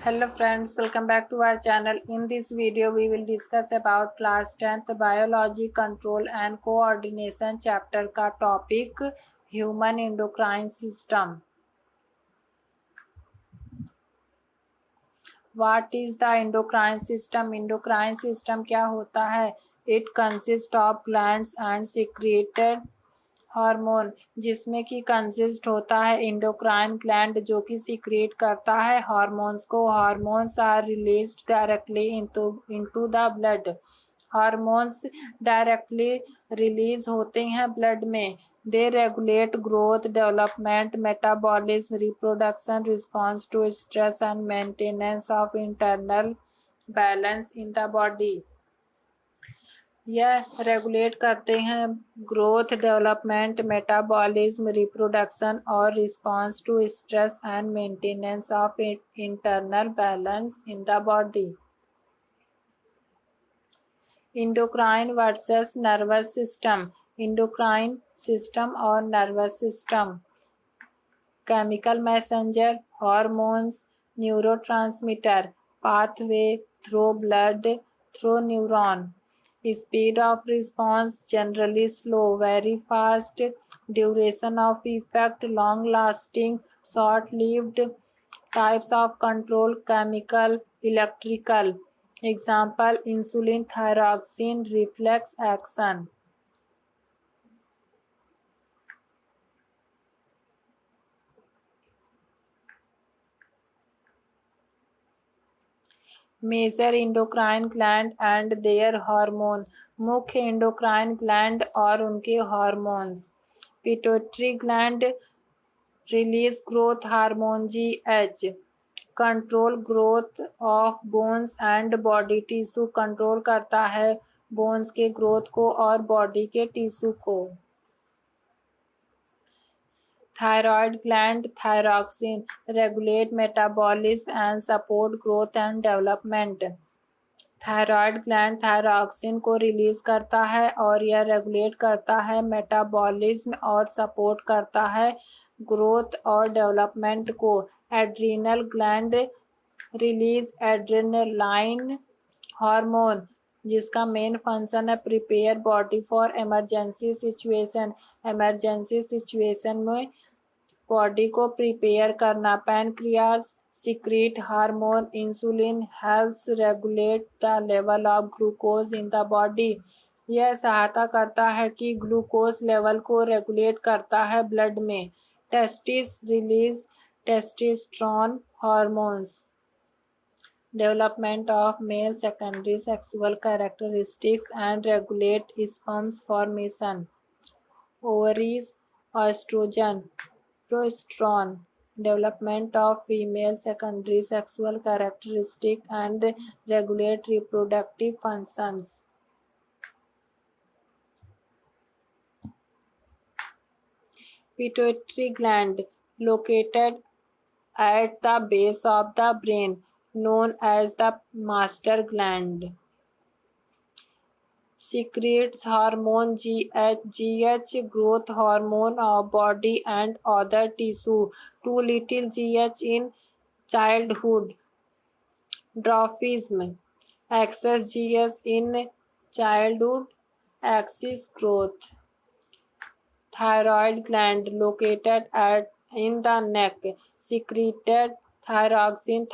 Hello friends, welcome back to our channel. In this video we will discuss about class 10th biology control and coordination chapter का topic human endocrine system. What is the endocrine system? Endocrine system क्या होता है? It consists of glands and secreted hormone, जिसमें कि consist होता है endocrine gland जो कि सीक्रेट करता है हार्मोन्स को. Hormones are released directly into the blood. Hormones directly release होते हैं ब्लड में. They regulate growth, development, metabolism, reproduction, response to stress and maintenance of internal balance in the body. यह regulate करते हैं growth, development, metabolism, reproduction और response to stress and maintenance of internal balance in the body. Endocrine versus nervous system. Endocrine system और nervous system. Chemical messenger, hormones, neurotransmitter, pathway through blood, through neuron. Speed of response generally slow, very fast. Duration of effect long lasting, short lived. Types of control chemical, electrical. Example insulin, thyroxine, reflex action. Major endocrine gland and their hormone. मुख्य endocrine gland और उनके hormones. Pituitary gland release growth hormone GH. Control growth of bones and body tissue. Control करता है bones के growth को और body के tissue को. Thyroid gland, thyroxine, regulate metabolism and support growth and development. Thyroid gland thyroxine को release करता है और यह रेगुलेट करता है मेटाबॉलिज्म और सपोर्ट करता है ग्रोथ और डेवलपमेंट को. Adrenal gland release adrenaline hormone, जिसका मेन फंक्शन है prepare body for emergency situation. Emergency situation में बॉडी को प्रिपेयर करना. Pancreas secret hormone insulin, helps regulate the level of glucose in the body. यह सहायता करता है कि ग्लूकोज लेवल को रेगुलेट करता है ब्लड में. Testis release testosterone hormones. Development of male secondary sexual characteristics and regulate sperms formation. Ovaries oestrogen, progesterone. Development of female secondary sexual characteristic and regulate reproductive functions. Pituitary gland located at the base of the brain, known as the master gland. Secretes hormone GH, growth hormone of body and other tissue. Too little GH in childhood. Dwarfism. Excess GH in childhood. Axis growth. Thyroid gland located in the neck. Secreted thyroxine.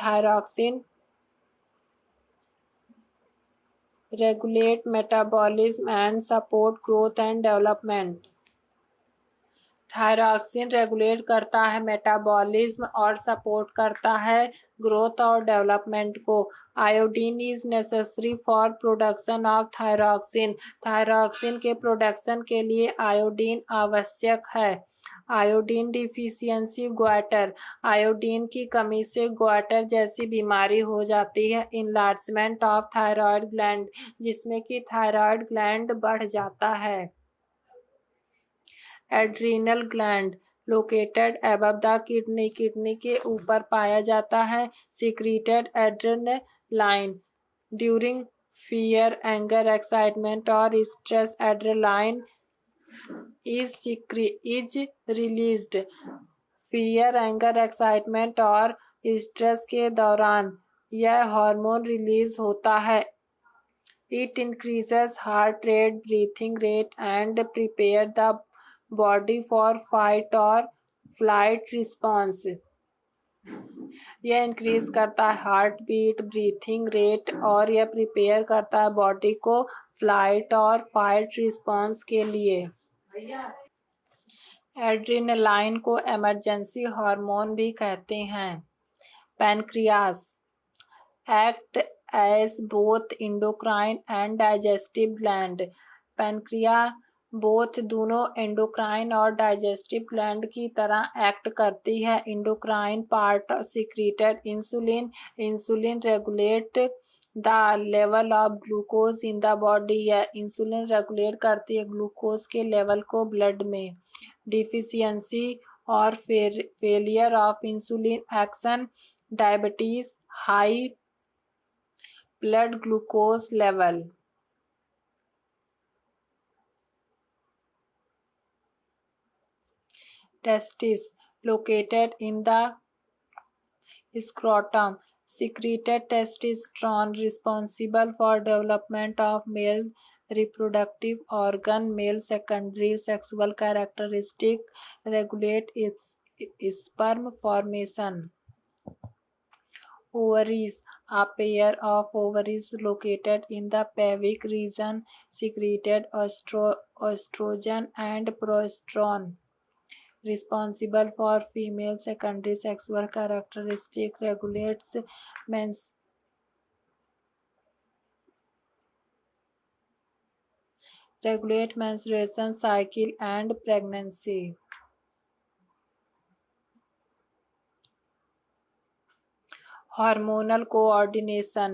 Regulate metabolism and support growth and development. Thyroxine regulate करता है metabolism और support करता है growth और development को. Iodine is necessary for production of thyroxine. Thyroxine के production के लिए आयोडीन आवश्यक है. Iodine deficiency Gwadar. आयोडीन की कमी से ग्वाटर जैसी बीमारी हो जाती है. इनलार्जमेंट ऑफ थायराइड ग्लैंड, जिसमें कि थायराइड ग्लैंड बढ़ जाता है. Adrenal gland located above the kidney. Kidney के ऊपर पाया जाता है. Secreted adrenaline during fear, anger, excitement और stress. Adrenaline is released fear, anger, excitement और स्ट्रेस के दौरान. यह हार्मोन रिलीज होता है। It increases heart rate, breathing rate, and prepare the body for fight or flight response. यह increase करता है हार्ट बीट, ब्रीथिंग रेट और यह प्रिपेयर करता है बॉडी को फ्लाइट और फाइट रिस्पॉन्स के लिए। एड्रेनालाइन को इमरजेंसी हार्मोन भी कहते हैं। Pancreas act as both endocrine and digestive gland. Pancreas both दोनों एंडोक्राइन और डाइजेस्टिव ग्लैंड की तरह एक्ट करती है। Endocrine part secreted insulin. Insulin regulate the level of glucose in the body. यह इंसुलिन रेगुलेट करती है ग्लूकोज के लेवल को ब्लड में। डिफिशियंसी और failure of insulin action, diabetes, high blood glucose level. Testes located in the scrotum secreted testosterone responsible for development of male reproductive organ. Male secondary sexual characteristic regulate its sperm formation. Ovaries. A pair of ovaries located in the pelvic region secreted estrogen and progesterone, responsible for female secondary sexual characteristic. Regulate menstruation cycle and pregnancy. Hormonal coordination.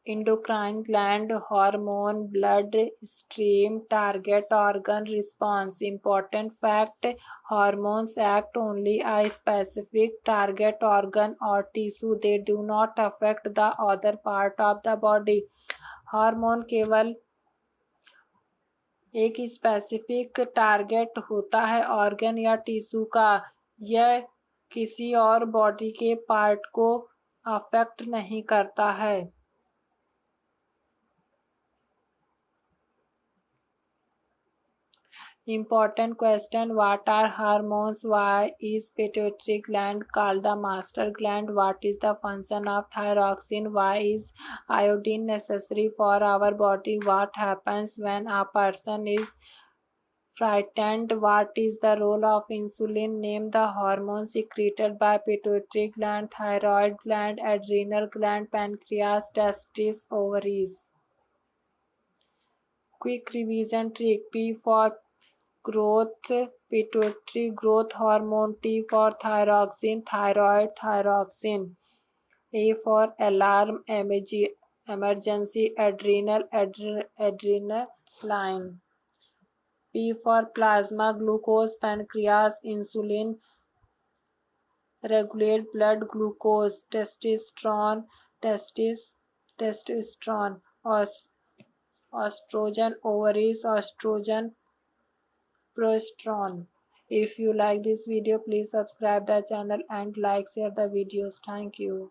Endocrine gland hormone blood stream target organ response. Important fact: hormones act only a specific target organ or tissue. They do not affect the other part of the body. Hormone केवल एक specific target होता है organ या tissue का। यह किसी और body के पार्ट को अफेक्ट नहीं करता है। Important question: What are hormones? Why is pituitary gland called the master gland? What is the function of thyroxine? Why is iodine necessary for our body? What happens when a person is frightened? What is the role of insulin? Name the hormones secreted by pituitary gland, thyroid gland, adrenal gland, pancreas, testes, ovaries. Quick revision trick: P for growth, pituitary growth hormone. T for thyroxine, thyroid, thyroxine. A for alarm, emergency, adrenal, adrenaline. P for plasma, glucose, pancreas, insulin, regulate blood glucose, testosterone, testosterone, estrogen, ovaries, estrogen, progesterone. If you like this video, please subscribe the channel and share the videos. Thank you.